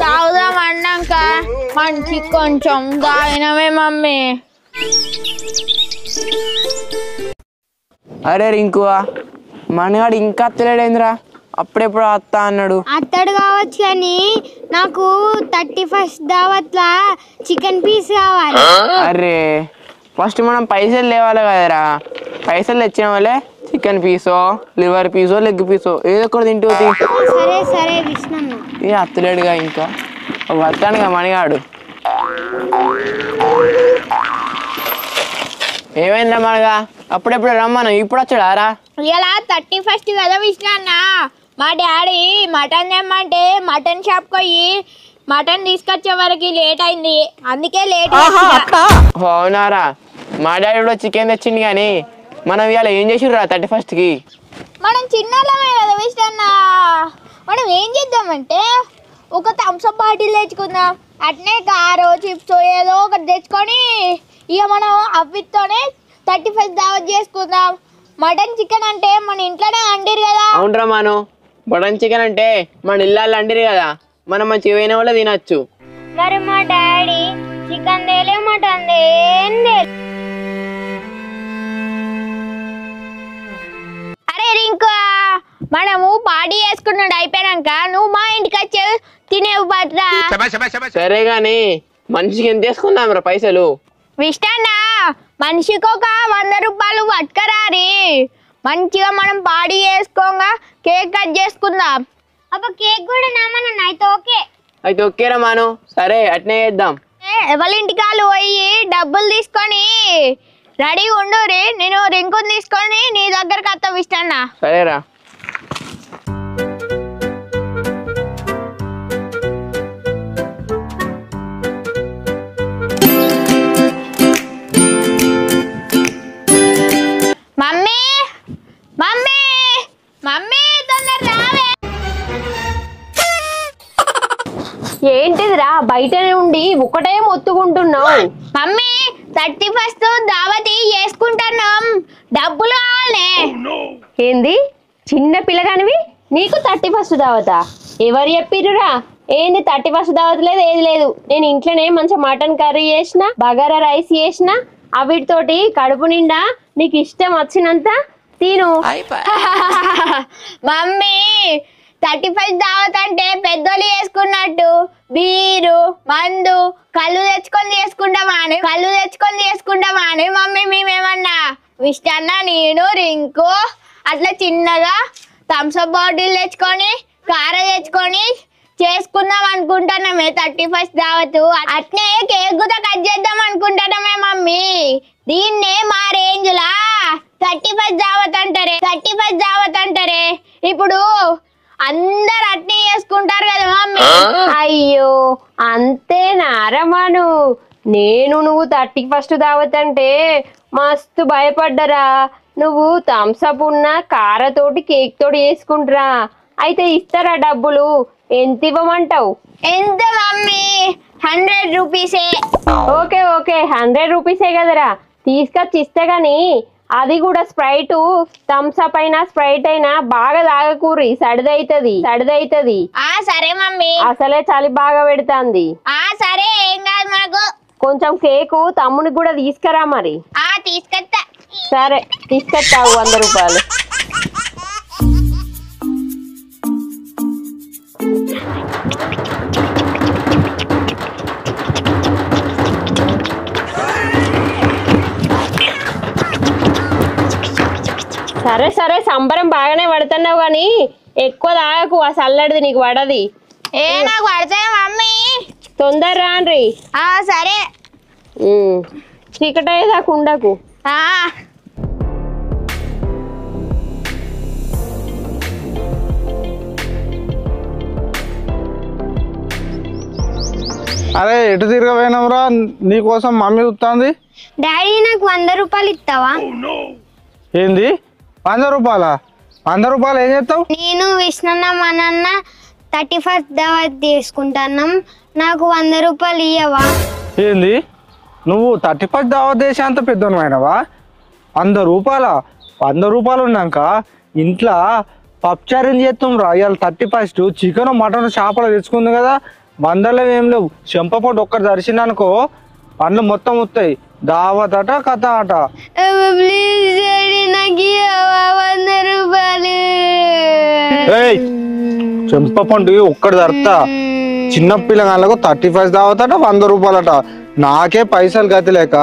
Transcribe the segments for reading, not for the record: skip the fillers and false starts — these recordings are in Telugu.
తాగుదాం అన్నాక మంచి కొంచెం తాగినమే మమ్మీ. అరే రింకువా మనగాడు ఇంకా అత్తలేడేంద్రా? అప్పుడెప్పుడు అత్తా అన్నాడు. అత్తడు కావచ్చు కానీ నాకు 31st దావత్లా చికెన్ పీస్ కావాలి. అరే ఫస్ట్ మనం పైసలు లేవాలి కదరా. పైసలు తెచ్చిన వాళ్ళే chicken peso liver peso leg peso ఏదో ఒకటి తింటూ. సరే సరే విష్ణన్న. ఏ అత్తలేడుగా ఇంకా వస్తానుగా మనగాడు. ఏమైందా మనగా? అప్పుడెప్పుడు రమ్మను ఇప్పుడు వచ్చాడారా? ఇలా 31st కదా విష్ణన్న. మా డాడీ మటన్ తెమ్మంటే మటన్ షాప్ పోయి మటన్ తీసుకొచ్చే వరకు లేట్ అయింది, అందుకే లేట్. అవునారా? మా డాడీ కూడా చికెన్ తెచ్చింది కానీ మనం ఇవాళ ఏం చేసిర్రా 31st కి? మనం చిన్నోళ్ళమే కదా విష్ణన్న. మనం ఏం చేద్దామంటే ఒక థమ్స్అప్ బాటిల్ తెచ్చుకుందాం, అట్నే కారో చిప్స్ ఏదో ఒకటి తెచ్చుకొని ఇక మనం అవితోనే 31st దావత్ చేసుకుందాం. మటన్ చికెన్ అంటే మన ఇంట్లోనే అండిరు కదా. అవునరా మాను, మటన్ చికెన్ అంటే మన ఇళ్ళల్లో అండిరు కదా, మనం మంచి ఏమైనా కూడా తినచ్చు. మరి మా డాడీ చికెన్ తేలే మటన్ తేలే. అరే రింకు, మనము పార్టీ చేసుకున్నాడు అయిపోయాక నువ్వు మా ఇంటికి వచ్చి తినేవు పట్రా. సరే గాని మనిషికి ఎంత తీసుకుందాం రా పైసలు? విష్ణన్న మనిషికి ఒక 100 రూపాయలు పట్టుకరారి. మంచిగా మనం పార్టీ చేసుకోగా కేక్ కట్ చేసుకుందాం. అబ్బా కేక్ కూడా నామన్న అయితే ఓకే. అయితే ఓకేరా మాను, సరే అట్నే చేద్దాం. ఎవరి ఇంటికి వాళ్ళు పోయి డబ్బులు తీసుకొని రెడీ ఉండు రే. నేను రింకుని తీసుకొని నీ దగ్గరకు వస్తా విష్ణన్న. సరేరా. మమ్మీ మమ్మీ మమ్మీ తొందర రావే. ఏంటిదిరా బయటనే ఉండి ఒకటే మొత్తుకుంటున్నావు? మమ్మీ 31st దావతి చేసుకుంటున్నాం, డబ్బులు కావాలే. ఏంది చిన్న పిల్లగానివి నీకు 31st దావతా? ఎవరు చెప్పిర్రురా? ఏంది 31st దావత్ లేదు ఏది లేదు. నేను ఇంట్లోనే మంచి మటన్ కర్రీ చేసిన, బగారా రైస్ చేసిన, అవిటితోటి కడుపు నిండా నీకు ఇష్టం వచ్చినంత తిను. మమ్మీ 31st దావత్ అంటే పెద్దోళ్ళు చేసుకున్నట్టు బీరు మందు కళ్ళు తెచ్చుకొని చేసుకుంటామా అని మమ్మీ మేమేమన్నా? విష్ణన్న నేను రింకు అట్లా చిన్నగా థమ్స్అప్ బాటిల్ తెచ్చుకొని కార తెచ్చుకొని చేసుకుందాం అనుకుంటున్నామే 31st దావత్. అట్నే కేక్ కూడా కట్ చేద్దాం అనుకుంటున్నామే మమ్మీ. దీన్నే మా రేంజ్ లా 31st దావత్ అంటారే. ఇప్పుడు అందరు అట్నే చేసుకుంటారు కదా మమ్మీ. అయ్యో అంతేనారా మాను? నువ్వు 31st దావత్ అంటే మస్తు భయపడ్డరా. నువ్వు థమ్స్అప్ ఉన్న కారతోటి కేక్ తోటి చేసుకుంటారా? అయితే ఇస్తారా డబ్బులు? ఎంత ఇవ్వమంటావు? ఎంత మమ్మీ? 100 రూపీసే. ఓకే 100 రూపీసే కదరా, తీసుకొచ్చి ఇస్తే గాని అది కూడా స్ప్రైట్ థమ్స్అప్ అయినా స్ప్రైట్ అయినా బాగా తాగకూరి, సడిదైతది. సరే మమ్మీ. అసలే చలి బాగా పెడుతుంది. సరే ఏం కాదు మనకు. కొంచెం కేకు తమ్మునికి కూడా తీసుకురా మరి. తీసుకొస్తా. సరే తీసుకొచ్చావు 100 రూపాయలు. సరే సంబరం బాగానే పడుతున్నావు కానీ ఎక్కువ తాగకు, ఆ చల్లడిది నీకు పడది. నాకు పడతాయి మమ్మీ. తొందర రాన్రి. సరే. చీకటే దాకా ఉండకు. అరే ఎటు తిరగపోయినావురా? నీకోసం మమ్మీ చూస్తుంది. డాడీ నాకు 100 రూపాయలు ఇస్తావా? ఏంది 100 రూపాయలా? 100 రూపాయలు ఏం చేస్తావు? నేను విష్ణన్న మా నాన్న 31st దావత్ చేసుకుంటున్నాం, నాకు 100 రూపాయలు ఇయ్యవా? ఏంది నువ్వు 31st దావత్ చేసే అంత పెద్దనమైనవా? 100 రూపాయల? 100 రూపాయలు ఉన్నాక ఇంట్లో పప్చారం చేస్తాం రా ఇవాళ 31 చికెన్ మటన్ చేపలు తెచ్చుకుంది కదా బందర్లో ఏం లేవు చెంపపోటు ఒక్కటి దర్శనం అనుకో పండ్లు మొత్తం వస్తాయి దావత్ అట కథ అట ప్లీజ్ డాడీ నాకు 100 రూపాయలు. ఏయ్ చెంపపండు ఒక్కటి దర్తా చిన్న పిల్లగాళ్ళకు 35 దావత్ అట 100 రూపాయలట. నాకే పైసలు గతి లేక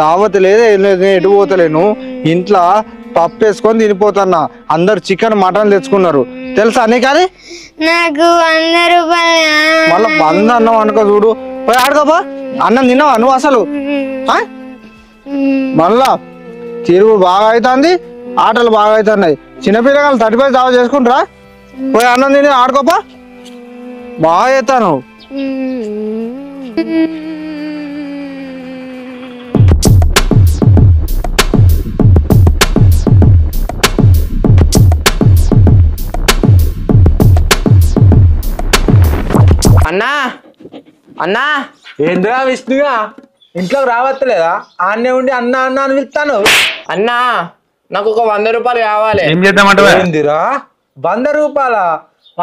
దావత్ లేదు ఏం లేదు ఎటు పోతలేను ఇంట్లో పప్పు వేసుకొని తినిపోతున్నా. అందరు చికెన్ మటన్ తెచ్చుకున్నారు తెలుసా నీకు అది? నాకు 100 రూపాయలు. మళ్ళీ 100 అన్నం అనుకో చూడు పోయి ఆడుకోపా అన్నం తిన్నావా నువ్వు అసలు? మళ్ళా తిరుగు బాగా అవుతుంది ఆటలు బాగా అవుతున్నాయి. చిన్నపిల్లగాళ్ళు 35 దావా చేసుకుంటారా? పోయి అన్నం తిని ఆడుకోపా బాగా చేస్తాను. అన్నా అన్నా ఏంద్రా విష్ణుగా ఇంట్లోకి రావట్లేదా? ఆన్నే ఉండి అన్న అన్న అని పిలుస్తాను. అన్నా నాకు ఒక 100 రూపాయలు కావాలి. ఏందిరా 100 రూపాయల?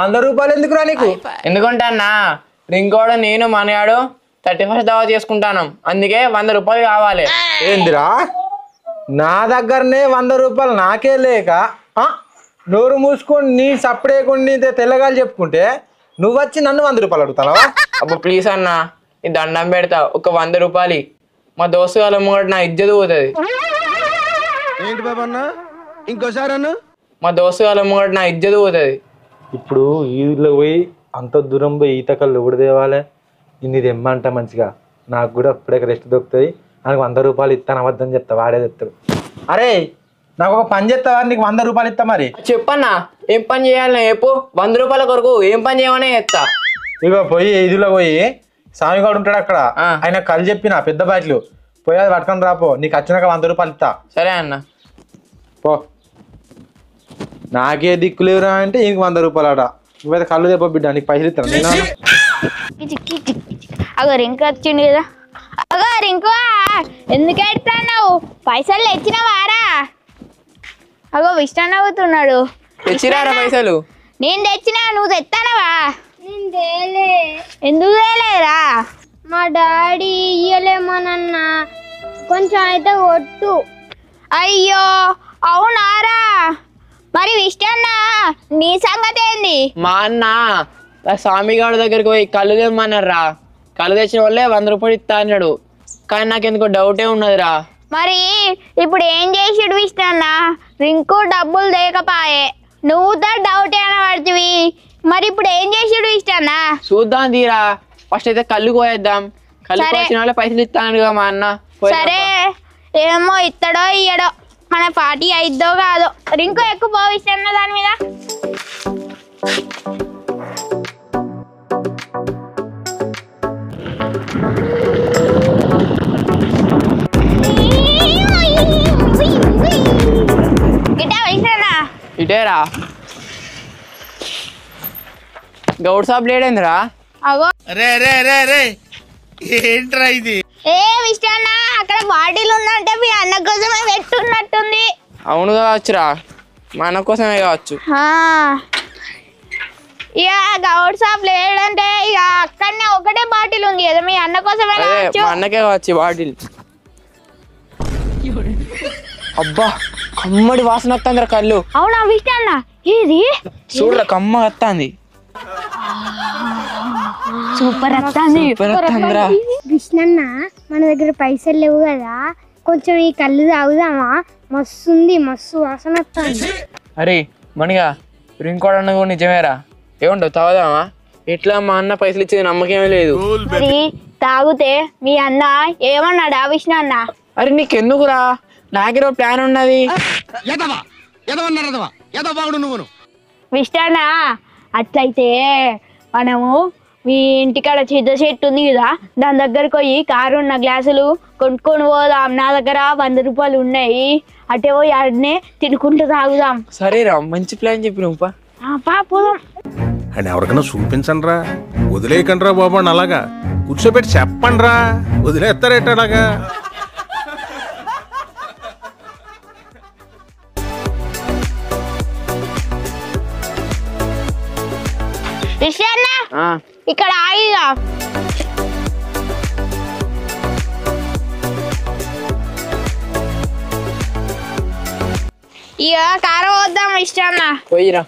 100 రూపాయలు ఎందుకురా నీకు? ఎందుకంటే అన్నా ఇంకోడు నేను మనయాడు 31 దావా చేసుకుంటాను అందుకే 100 రూపాయలు కావాలి. ఏందిరా నా దగ్గరనే 100 రూపాయలు నాకే లేక నోరు మూసుకొని నీ సప్పుడేకొని తెల్లగాలు చెప్పుకుంటే నువ్వు వచ్చి నన్ను 100 రూపాయలు అడుగుతావా? అబ్బా ప్లీజ్ అన్నా ఈ దండం పెడతా ఒక 100 రూపాయలు. మా దోస్తు వాళ్ళ ముంగట నా ఇజ్జత్ పోతుంది. ఏంటి బాబా అన్న ఇంకోసారి అన్న? మా దోస్తు వాళ్ళ ముంగట నా ఇజ్జత్ పోతుంది. ఇప్పుడు ఈదులో పోయి అంత దూరం పోయి ఈత కళ్ళు ఎవడు తేవాలి? ఇన్ని తెమ్మంట మంచిగా నాకు కూడా అప్పుడే రెస్ట్ దొరుకుతుంది. నాకు 100 రూపాయలు ఇస్తాను అవద్దని చెప్తా వాడే చెప్తాడు. అరే నాకు ఒక పని చేస్తావా నీకు 100 రూపాయలు ఇస్తా. మరి చెప్పన్నా ఏం పని చేయాలి చెప్పు. 100 రూపాయల కొరకు ఏం పని చేయమనే చెప్తా. ఇగో పోయి ఈదులో పోయి స్వామిగాడు ఉంటాడు అక్కడ ఆయన కళ్ళు చెప్పిన పెద్ద బాటిలు పోయి అది పట్టుకొని రాపో నీకు వచ్చినాక 100 రూపాయలు ఇస్తా. సరే అన్న పో. నాకే దిక్కు లేవురా అంటే ఇంక 100 రూపాయలు ఆడ. నువ్వైతే కళ్ళు తెప్ప బిడ్డ నీకు పైసలు ఇస్తాను నేను. అగో రింకు వచ్చిండు కదా. అగో రింకు ఎందుకు ఎడుతున్నావు? పైసలు తెచ్చినవారా? అగో విష్ణు అవుతున్నాడు. తెచ్చిరారా పైసలు? నేను తెచ్చినా నువ్వు తెస్తానవా? నేను తేలే. ఎందుకు తేలేరా? మా డాడీ ఇయ్యలేమోనన్న కొంచెం అయితే కొట్టు. అయ్యో అవునారా? మరి విష్ణు నీ సంగతి ఏంది? మా అన్న స్వామిగాడి దగ్గరికి పోయి కళ్ళు తెమ్మన్నారా. కళ్ళు తెచ్చిన వాళ్ళే 100 రూపాయలు ఇస్తా అన్నాడు. కానీ నాకు ఎందుకో డౌటే ఉన్నదిరా. మరి ఇప్పుడు ఏం చేసిడు విష్ణు? రింకు డబ్బులు దేకపాయే నువ్వు డౌట్ ఏమైనా పడుతుంది. మరి ఇప్పుడు ఏం చేసిడు విష్ణు? చూద్దాం తీరా. ఫస్ట్ అయితే కళ్ళు పోయేద్దాం. కళ్ళు వచ్చిన వాళ్ళే పైసలు ఇస్తాను మా అన్న. సరే ఏమో ఇస్తాడో ఇయ్యడో మన పార్టీ అయిద్దో కాదో. రింకు ఎక్కువ పో విష్ణు దాని మీద. ఇటేరా గౌడ్ సాబ్ లేడేంద్రా? అగో ఏంట్రా ఇది? ఏ విష్ణు అక్కడ బాటిల్ ఉందంటే మీ అన్న కోసమే పెట్టున్నట్టుంది. అవును కావచ్చురా మా అన్న కోసమే కావచ్చు. ఇక గౌడ్ షాప్ లేదంటే ఇక అక్కడనే ఒకటే బాటిల్ ఉంది కదా మీ అన్న కోసమే కావచ్చు. మా అన్నకే కావచ్చు బాటిల్. అబ్బా కమ్మడి వాసన వస్తుందిరా కళ్ళు. అవునా విష్ణు అన్న? ఏది చూడరా కమ్మ వస్తుంది. సూపర్ వస్తుంది. విష్ణన్న మన దగ్గర పైసలు లేవు కదా కొంచెం ఈ కళ్ళు తాగుదామా? మస్తు ఉంది మస్తు వాసన వస్తుంది. అరే మణిగా రింకోడన్న కూడా నిజమేరా. ఏముండవు తాగుదామా? ఎట్లా మా అన్న పైసలు ఇచ్చేది నమ్మకమే లేదు. మరి తాగుతే మీ అన్న ఏమన్నాడా విష్ణు అన్న? అరే నీకెందుకురా నాకేదో ప్లాన్ ఉన్నది. విష్ణు అన్న అట్లయితే మనము మీ ఇంటికాడ చింత చెట్టు ఉంది కదా దాని దగ్గరకు పోయి కారు ఉన్న గ్లాసులు కొనుక్కొని పోదాం. నా దగ్గర 100 రూపాయలు ఉన్నాయి. అటే పోయి ఆడనే తినుకుంటూ తాగుదాం. సరేరా మంచి ప్లాన్ చెప్పి నువ్వు పోదాం. అని ఎవరికైనా చూపించండి రా, వదిలేయకండి రా బాబు అని అలాగా కూర్చోబెట్టి చెప్పండి రా, వదిలేస్తారేట అలాగా. విషయాన్న ఇక్కడ ఆగిగా ఇక కారం వద్దాం ఇష్టన్న పోయిరా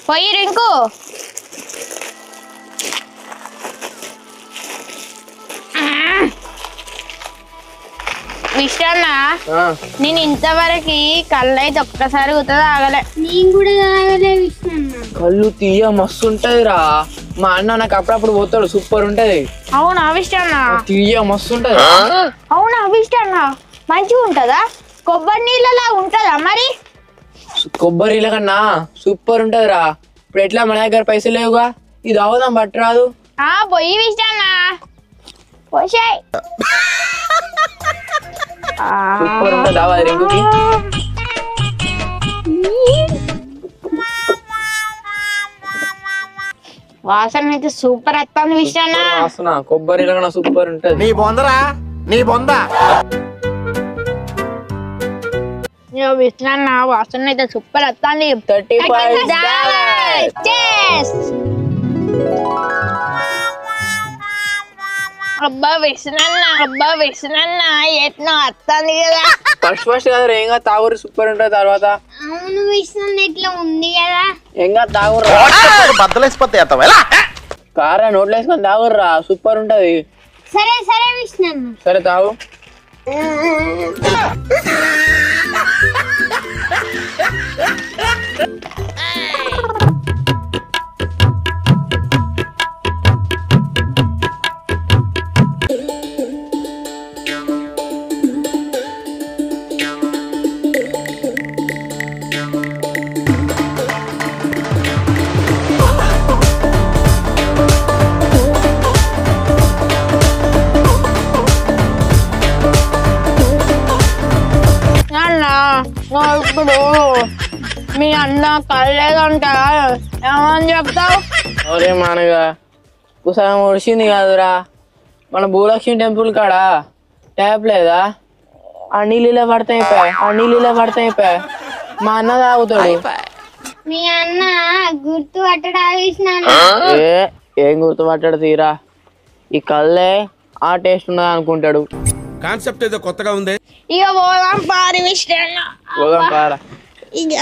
పోయి రింకు విషయాన్న నేను ఇంతవరకు కళ్ళు అయితే ఒక్కసారి గుర్తుంది ఆగలే. నేను కూడా తాగలే విష్ణన్న. కళ్ళు తీయ మస్తు ఉంటది రా. మా అన్న నాకు అప్పుడప్పుడు పోతాడు, సూపర్ ఉంటది. అవునా విషయాన్న? తీయ మస్తు ఉంటది. అవునా విషయాన్న? మంచిగా ఉంటదా? కొబ్బరి నీళ్ళలా ఉంటదా మరి? కొబ్బరి నీళ్ళ కన్నా సూపర్ ఉంటది రా. ఇప్పుడు ఎట్లా మన దగ్గర పైసలు లేవుగా, ఇది అవదాం పట్టరాదు. పోయి విషయాన్న పోసాయి సూపర్ ఉంటది రావాలి రింగుకి. వాసన అయితే సూపర్ వస్తుంది విషయాన్న. వాసన కొబ్బరి నీళ్ళ కన్నా సూపర్ ఉంటది. నీ బొందరా నీ బొంద. విషయాన్న వాసన అయితే సూపర్ వస్తుంది. అబ్బా విషయాన్న ఎట్లా వస్తుంది కదా. ఫస్ట్ కదా ఏంగా తాగురు, సూపర్ ఉంటది. తర్వాత అవును విష్ణన్న ఇట్లా ఉంది కదా. ఏంగా తాగురు, బద్దలేసిపోతాయి. కారా నోట్లో వేసుకొని తాగుర్రా, సూపర్ ఉంటది. సరే సరే విష్ణన్న. సరే తాగు. ఇప్పుడు మీ అన్న కళ్ళేదంట ఏమని చెప్తావు? అరే మనగా కుసలం ఒడిచింది కాదురా, మన భూలక్ష్మి టెంపుల్ కాడ ట్యాప్ లేదా, ఆ నీళ్ళ పడతాయి మా అన్న తాగుతాడు. మీ అన్న గుర్తు పట్టడా విష్ణన్న? ఏం గుర్తుపట్టాడు తీరా, ఈ కళ్ళే ఆ టేస్ట్ ఉన్నది అనుకుంటాడు. కాన్సెప్ట్ ఏదో కొత్తగా ఉంది. ఇక పోదాం పారి విషయాన్న. పోదాం పారా. ఇక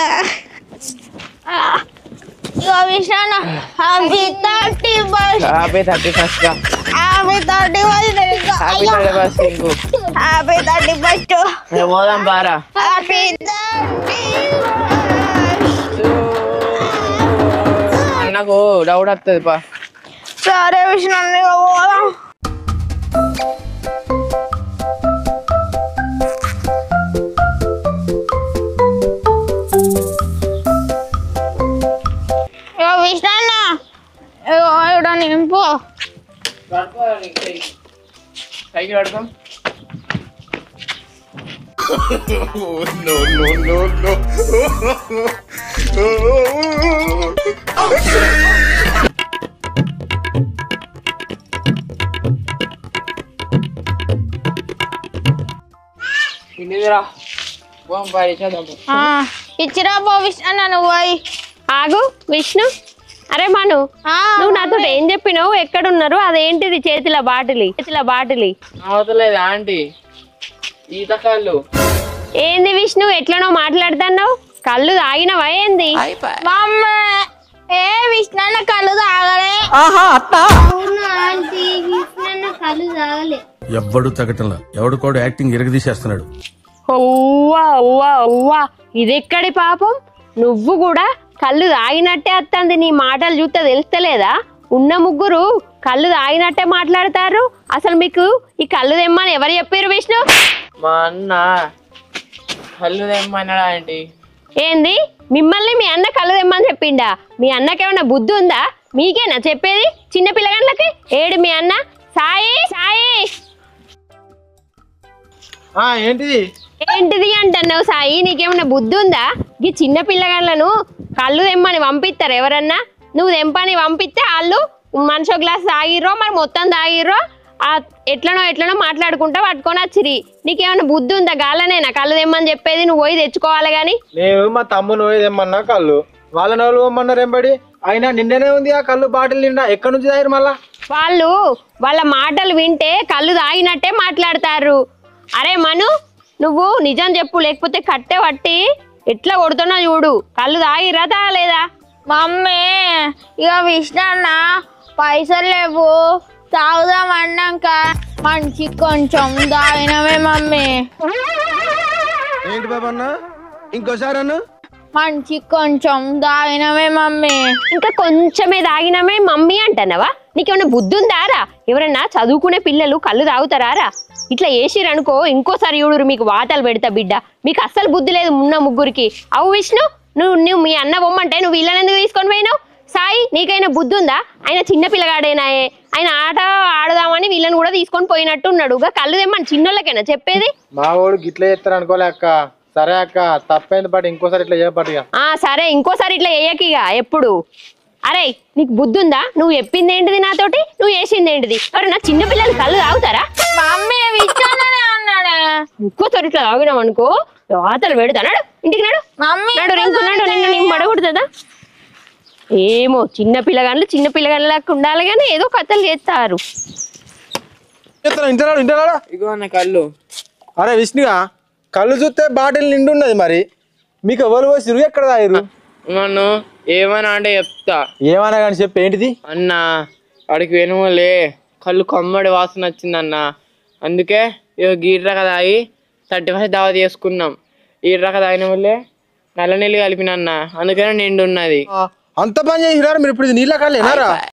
విషయాన్న హ్యాపీ 31st. హ్యాపీ 31st రా. Happy 31st. హ్యాపీ 31st ఇంకో. Happy 31st. పోదాం పారా. Happy 31st. అన్నకు డౌట్ వస్తుంది పా. సరే విషయాన్న ఇక పోదాం. విషయాన్న ఇక్కడ నింపు. సైకిల్ పడతాం. ఇంటిదిరా పోం పారి చేద్దాం. ఇచ్చిరా పో విషయాన్న నువ్వు పోయి. ఆగు విష్ణు. అరే మను, నువ్వు నాతో ఏం చెప్పినావు? ఎక్కడున్నారు? అదేంటిది చేతిలో బాటిలి? అవతలేదు ఆంటీ, ఈత కళ్ళు. ఏంది విష్ణు ఎట్లనో మాట్లాడుతున్నావు? కళ్ళు తాగినవా ఏంది? ఏ విష్ణన్న కళ్ళు తాగలే. అవును ఆంటీ, విష్ణన్న కళ్ళు తాగలే. ఎవ్వడు తగ్గటంలా, ఎవడు కూడా యాక్టింగ్ ఇరగదీసేస్తున్నాడు. ఓవ్వా ఇదెక్కడి పాపం? నువ్వు కూడా కళ్ళు తాగినట్టే వస్తుంది. నీ మాటలు చూస్తే తెలుస్తలేదా? ఉన్న ముగ్గురు కళ్ళు తాగినట్టే మాట్లాడతారు. అసలు మీకు ఈ కళ్ళు తెమ్మని ఎవరు చెప్పారు విష్ణు? మా అన్న కళ్ళు తెమ్మన్నాడా ఆంటీ? ఏంది మిమ్మల్ని మీ అన్న కళ్ళు తెమ్మని చెప్పిండా? మీ అన్నకేమన్నా బుద్ధి ఉందా? మీకేనా చెప్పేది చిన్న పిల్లగాళ్ళకి? ఏడు మీ అన్న. సాయి ఏంటిది అంటున్నావు సాయి? నీకేమన్నా బుద్ధి ఉందా? ఈ చిన్న పిల్లగాళ్ళను కళ్ళు తెమ్మని పంపిస్తారు ఎవరన్నా? నువ్వు తెంపని పంపిస్తే వాళ్ళు మనిషి గ్లాస్ తాగిర్రో మరి మొత్తం తాగిర్రో ఎట్లనో మాట్లాడుకుంటా పట్టుకొని వచ్చిరి. నీకేమన్నా బుద్ధి ఉందా? గాలనేనా కళ్ళు తెమ్మని చెప్పేది? నువ్వు పోయి తెచ్చుకోవాలి గాని. నేను మా తమ్ముని పోయి తెమ్మన్నా కళ్ళు, వాళ్ళని వాళ్ళు పోమన్నారు ఎంబడి అయినా నిండనే ఉంది ఆ కళ్ళు బాటిల్ నిండా ఎక్కడి నుంచి తాగిరు మళ్ళా వాళ్ళు వాళ్ళ మాటలు వింటే కళ్ళు తాగినట్టే మాట్లాడతారు. అరే మను, నువ్వు నిజం చెప్పు, లేకపోతే కట్టె పట్టి ఎట్లా కొడుతున్నా చూడు. కళ్ళు తాగిరా తాగలేదా? మమ్మీ ఇక విష్ణన్న పైసలు లేవు తాగుదాం అన్నాక మంచి కొంచెం తాగినమే మమ్మీ. ఏంటి బాబన్న ఇంకోసారి అన్న మంచి కొంచెం తాగినమే మమ్మీ. ఇంకా కొంచెమే తాగినమే మమ్మీ అంటున్నావా? నీకేమన్నా బుద్ధి ఉందారా? ఎవరన్నా చదువుకునే పిల్లలు కళ్ళు తాగుతారా? ఇట్లా వేసిరనుకో ఇంకోసారి చూడురు మీకు వాతలు పెడతా బిడ్డ. మీకు అస్సలు బుద్ధి లేదు ఉన్న ముగ్గురికి. అవు విష్ణు, నువ్వు మీ అన్న బొమ్మంటే నువ్వు వీళ్ళని ఎందుకు తీసుకొని పోయినావు? సాయి, నీకైనా బుద్ధి ఉందా? ఆయన చిన్న పిల్లగాడేనాయే, ఆయన ఆట ఆడదామని వీళ్ళని కూడా తీసుకొని పోయినట్టు ఉన్నాడు. కళ్ళు తెమ్మని చిన్నోళ్ళకైనా చెప్పేది. మా వాడు గిట్లా చేస్తారు అనుకోలే అక్క. సరే అక్క తప్పైంది, బట్ ఇంకోసారి ఇట్లా చేయబట్టుగా. సరే ఇంకోసారి ఇట్లా వేయకిగా ఎప్పుడు. అరే నీకు బుద్ధి ఉందా? నువ్వు చెప్పింది ఏంటిది నాతోటి, నువ్వు వేసింది ఏంటిది? ఎవరన్నా చిన్న పిల్లలు కళ్ళు తాగుతారా? మమ్మీ విష్ణన్ననే అన్నాడే. ఇంకోసారి ఇట్లా తాగినాం అనుకో వాతలు పెడతాడు. ఇంటికి నాడు మమ్మీ నాడు రింకున్నాడు, నిన్ను పడకూడదా? ఏమో చిన్న పిల్లగాళ్ళకి ఉండాలి కానీ ఏదో కథలు చేస్తారు. ఇంటరాడా ఇగో అన్న కళ్ళు. అరే విష్ణుగా కళ్ళు చూస్తే బాటిల్ నిండు ఉన్నది, మరి మీకు ఎవరు పోసిరు ఎక్కడ తాగిరు? నన్ను ఏమన్నా అంటే చెప్తా. ఏమన్నా కానీ చెప్పి ఏంటిది? అన్న వాడికి వెనుమలే కళ్ళు కమ్మడి వాసన వచ్చిందన్న. అందుకే ఇక గీర్రక తాగి 35 దావా చేసుకున్నాం. ఈర్రక తాగిన వల్లే నల్ల నీళ్ళు కలిపినన్న, అందుకనే నిండు ఉన్నది. అంత పని చేసినారు మీరు. ఇప్పుడు ఇది నీళ్ళ కళ్ళేనారా?